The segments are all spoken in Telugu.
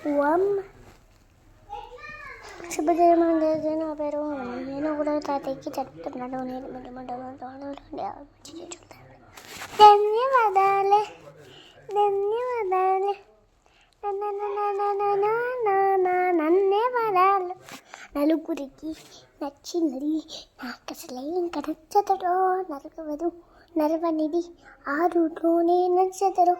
ఓం శుభోదయం అందరికీ. నా పేరు నేను కూడా తాతయ్యకి చెప్తున్నాను. నేను ధన్యవాదాలే ధన్యవాదాలే ధన్యవాదాలు. నలుగురికి నచ్చినది నాకు అసలే ఇంకా నచ్చతడో నరకవదు నరవనిది ఆ రూట్లోనే నచ్చతడు.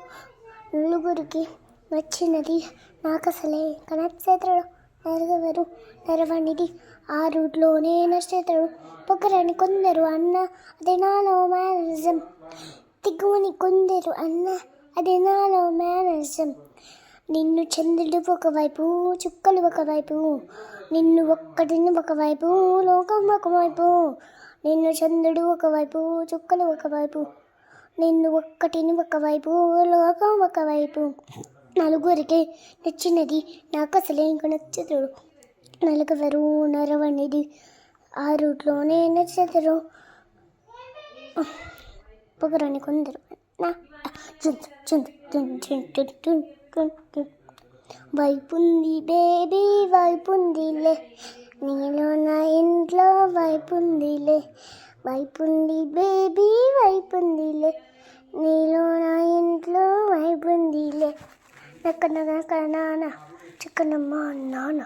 నలుగురికి నచ్చినది నాకు అసలే ఇంకా నచ్చతడు నరగవరు నరవనిది ఆ రూట్లోనే నచ్చతడు. పొగరని కొందరు అన్న అదే నాలో మేనరిజం. తిగువని కొందరు అన్న అదే నాలో మేనరిజం. నిన్ను చంద్రుడు ఒకవైపు చుక్కలు ఒకవైపు, నిన్ను ఒక్కటిని ఒకవైపు లోకం ఒకవైపు. నిన్ను చంద్రుడు ఒకవైపు చుక్కలు ఒకవైపు, నిన్ను ఒక్కటిని ఒకవైపు లోకం ఒకవైపు. నలుగురికి నచ్చినది నాకు అసలే ఇంక నచ్చతడు నలుగువరు నరవనిది ఆ రూట్లోనే నచ్చతడు. పొగరని కొందరు వైపుంది బేబీ వైపుందిలే నీలో నా ఇంట్లో వైపుందిలే. వైపుంది బేబీ వైపుందిలే నీలో నా ఇంట్లో వైపుందిలే. నక్క నాన్న చిక్కనమ్మ నాన్న.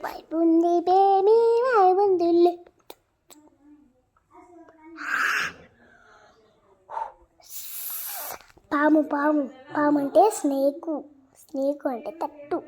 వైపుంది బేబీ వైపుందిలే. పాము పాము పాము అంటే స్నేకు, స్నేకు అంటే తట్టు.